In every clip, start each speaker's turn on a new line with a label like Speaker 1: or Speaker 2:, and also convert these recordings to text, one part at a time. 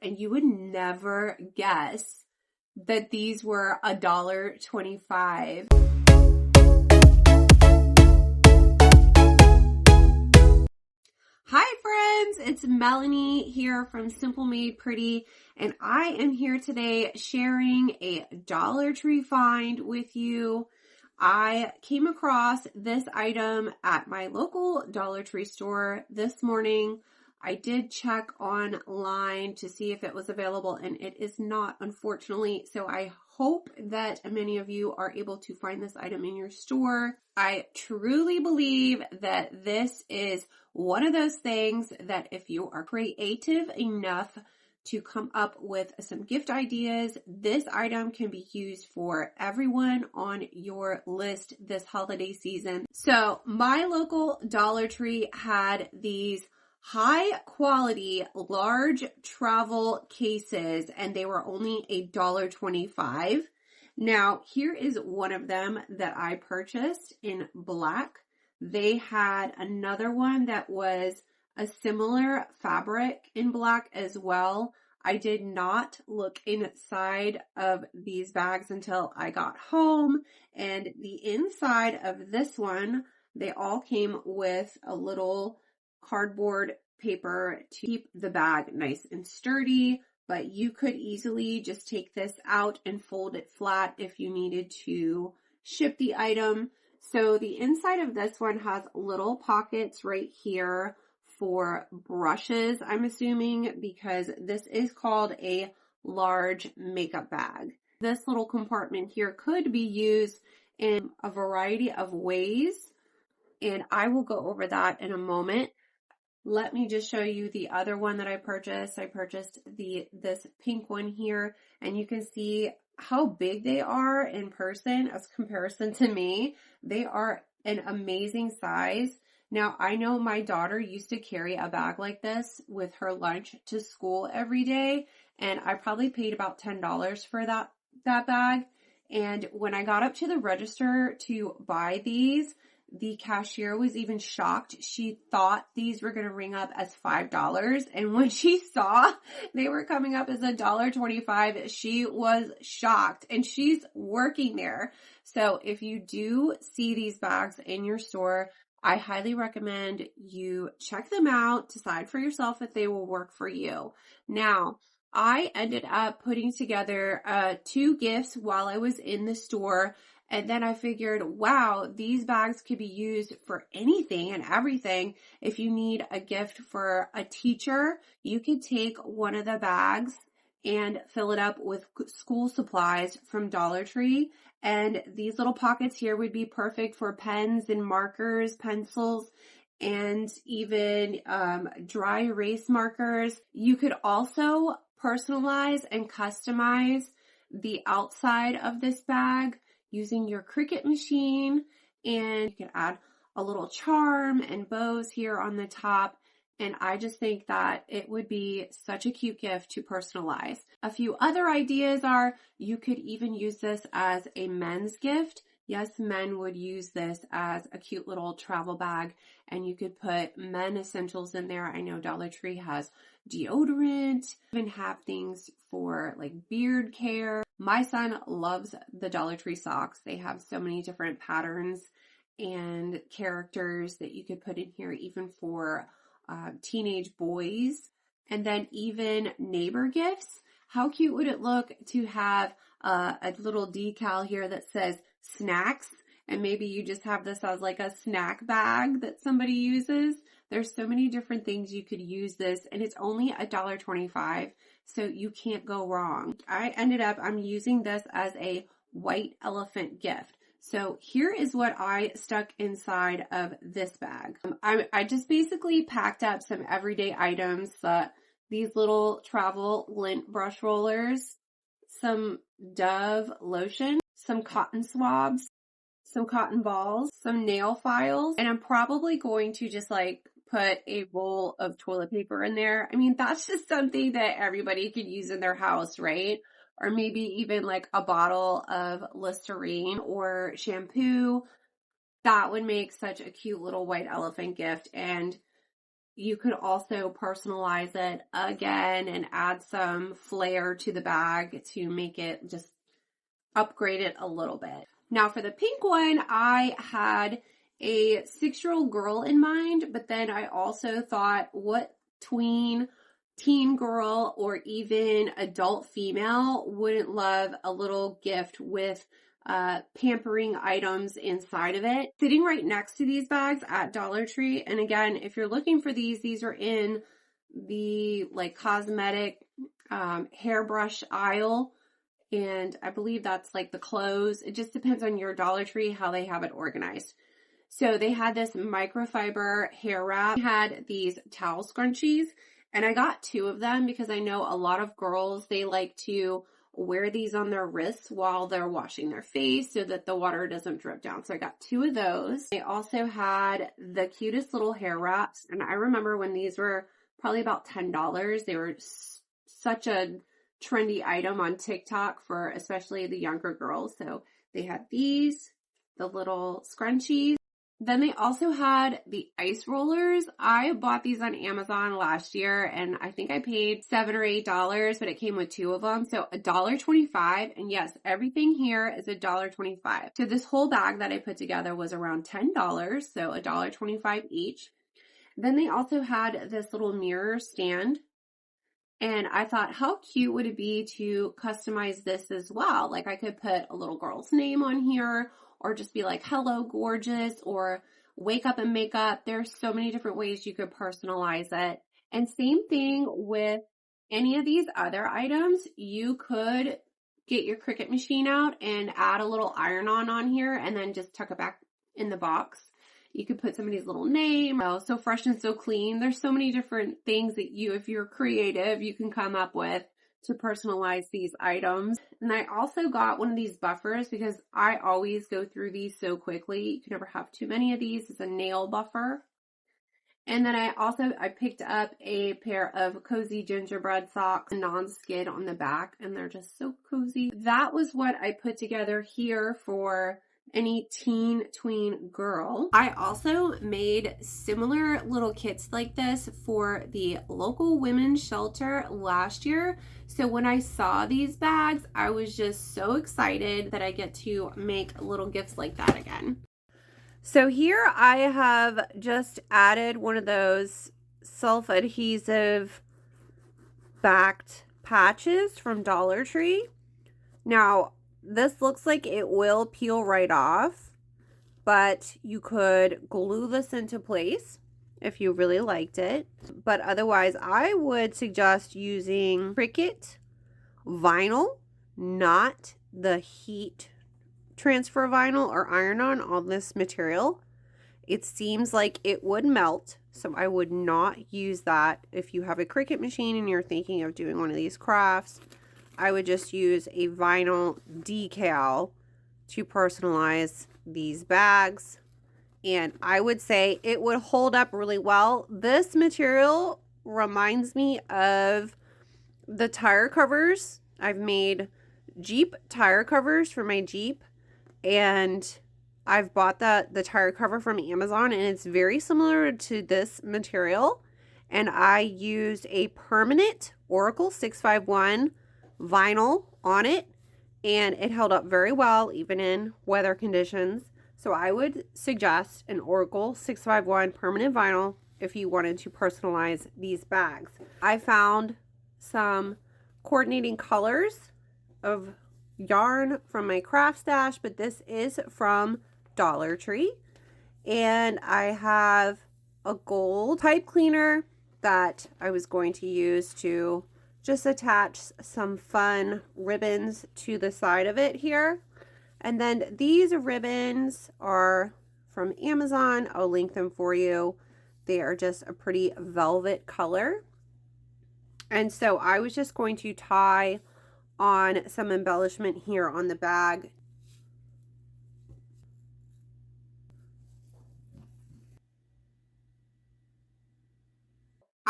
Speaker 1: and you would never guess that these were $1.25. Hi friends, it's Melanie here from Simple Made Pretty, and I am here today sharing a Dollar Tree find with you. I came across this item at my local Dollar Tree store this morning. I did check online to see if it was available, and it is not, unfortunately. So I hope that many of you are able to find this item in your store. I truly believe that this is one of those things that if you are creative enough to come up with some gift ideas, this item can be used for everyone on your list this holiday season. So my local Dollar Tree had these high quality large travel cases, and they were only $1.25. Now here is one of them that I purchased in black. They had another one that was a similar fabric in black as well. I did not look inside of these bags until I got home, and the inside of this one, they all came with a little cardboard paper to keep the bag nice and sturdy, but you could easily just take this out and fold it flat if you needed to ship the item. So the inside of this one has little pockets right here for brushes, I'm assuming, because this is called a large makeup bag. This little compartment here could be used in a variety of ways, and I will go over that in a moment. Let me just show you the other one that I purchased. I purchased this pink one here, and you can see how big they are in person as comparison to me. They are an amazing size. Now, I know my daughter used to carry a bag like this with her lunch to school every day, and I probably paid about $10 for that bag. And when I got up to the register to buy these, the cashier was even shocked. She thought these were going to ring up as $5. And when she saw they were coming up as $1.25, she was shocked, and she's working there. So if you do see these bags in your store, I highly recommend you check them out, decide for yourself if they will work for you. Now, I ended up putting together 2 gifts while I was in the store. And then I figured, wow, these bags could be used for anything and everything. If you need a gift for a teacher, you could take one of the bags and fill it up with school supplies from Dollar Tree. And these little pockets here would be perfect for pens and markers, pencils, and even dry erase markers. You could also personalize and customize the outside of this bag using your Cricut machine, and you can add a little charm and bows here on the top. And I just think that it would be such a cute gift to personalize. A few other ideas are you could even use this as a men's gift. Yes, men would use this as a cute little travel bag, and you could put men essentials in there. I know Dollar Tree has deodorant, even have things for like beard care. My son loves the Dollar Tree socks. They have so many different patterns and characters that you could put in here, even for teenage boys. And then even neighbor gifts. How cute would it look to have a little decal here that says snacks, and maybe you just have this as like a snack bag that somebody uses. There's so many different things you could use this, and it's only $1.25, so you can't go wrong. I'm using this as a white elephant gift. So here is what I stuck inside of this bag. I just basically packed up some everyday items, these little travel lint brush rollers, some Dove lotion, some cotton swabs, some cotton balls, some nail files, and I'm probably going to just like put a roll of toilet paper in there. I mean, that's just something that everybody could use in their house, right? Or maybe even like a bottle of Listerine or shampoo. That would make such a cute little white elephant gift. And you could also personalize it again and add some flair to the bag to make it just upgrade it a little bit. Now for the pink one, I had a 6-year-old girl in mind, but then I also thought, what tween, teen girl, or even adult female wouldn't love a little gift with pampering items inside of it? Sitting right next to these bags at Dollar Tree, and again, if you're looking for these are in the like cosmetic hairbrush aisle, and I believe that's like the clothes. It just depends on your Dollar Tree how they have it organized. So they had this microfiber hair wrap. They had these towel scrunchies, and I got 2 of them because I know a lot of girls, they like to wear these on their wrists while they're washing their face so that the water doesn't drip down. So I got 2 of those. They also had the cutest little hair wraps, and I remember when these were probably about $10. They were such a trendy item on TikTok for especially the younger girls. So they had these, the little scrunchies. Then they also had the ice rollers. I bought these on Amazon last year, and I think I paid $7 or $8, but it came with 2 of them. So $1.25. And yes, everything here is $1.25. So this whole bag that I put together was around $10. So $1.25 each. Then they also had this little mirror stand. And I thought, how cute would it be to customize this as well? Like I could put a little girl's name on here, or just be like, hello, gorgeous, or wake up and make up. There's so many different ways you could personalize it. And same thing with any of these other items. You could get your Cricut machine out and add a little iron-on here and then just tuck it back in the box. You could put somebody's little name. Oh, so fresh and so clean. There's so many different things that you, if you're creative, you can come up with to personalize these items. And I also got one of these buffers because I always go through these so quickly. You can never have too many of these. It's a nail buffer. And then I picked up a pair of cozy gingerbread socks, non-skid on the back, and they're just so cozy. That was what I put together here for any teen tween girl. I also made similar little kits like this for the local women's shelter last year. So when I saw these bags, I was just so excited that I get to make little gifts like that again. So here I have just added one of those self-adhesive backed patches from Dollar Tree. Now, this looks like it will peel right off, but you could glue this into place if you really liked it. But otherwise, I would suggest using Cricut vinyl, not the heat transfer vinyl or iron-on this material. It seems like it would melt, so I would not use that. If you have a Cricut machine and you're thinking of doing one of these crafts, I would just use a vinyl decal to personalize these bags. And I would say it would hold up really well. This material reminds me of the tire covers. I've made Jeep tire covers for my Jeep, and I've bought the tire cover from Amazon, and it's very similar to this material. And I used a permanent Oracle 651 vinyl on it, and it held up very well even in weather conditions. So I would suggest an Oracle 651 permanent vinyl if you wanted to personalize these bags. I found some coordinating colors of yarn from my craft stash, but this is from Dollar Tree. And I have a gold pipe cleaner that I was going to use to just attach some fun ribbons to the side of it here. And then these ribbons are from Amazon. I'll link them for you. They are just a pretty velvet color. And so I was just going to tie on some embellishment here on the bag.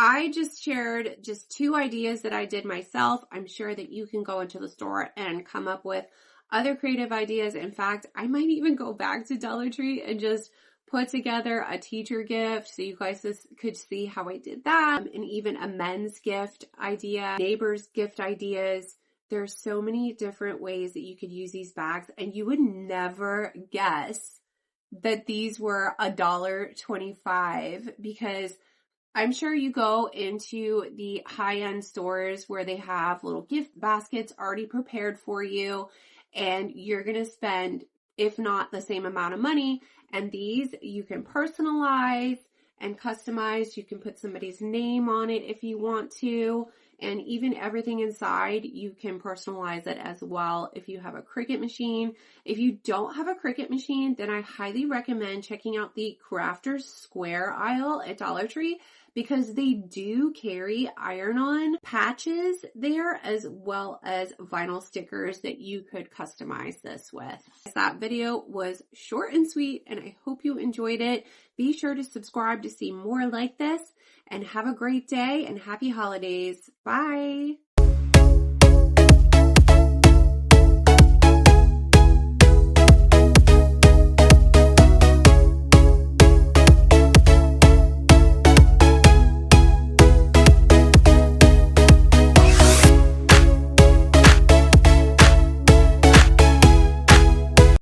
Speaker 1: I just shared just 2 ideas that I did myself. I'm sure that you can go into the store and come up with other creative ideas. In fact, I might even go back to Dollar Tree and just put together a teacher gift so you guys could see how I did that, and even a men's gift idea, neighbors gift ideas. There's so many different ways that you could use these bags, and you would never guess that these were $1.25, because I'm sure you go into the high-end stores where they have little gift baskets already prepared for you, and you're going to spend, if not the same amount of money. And these you can personalize and customize. You can put somebody's name on it if you want to. And even everything inside, you can personalize it as well if you have a Cricut machine. If you don't have a Cricut machine, then I highly recommend checking out the Crafters Square aisle at Dollar Tree, because they do carry iron-on patches there, as well as vinyl stickers that you could customize this with. That video was short and sweet, and I hope you enjoyed it. Be sure to subscribe to see more like this, and have a great day and happy holidays. Bye.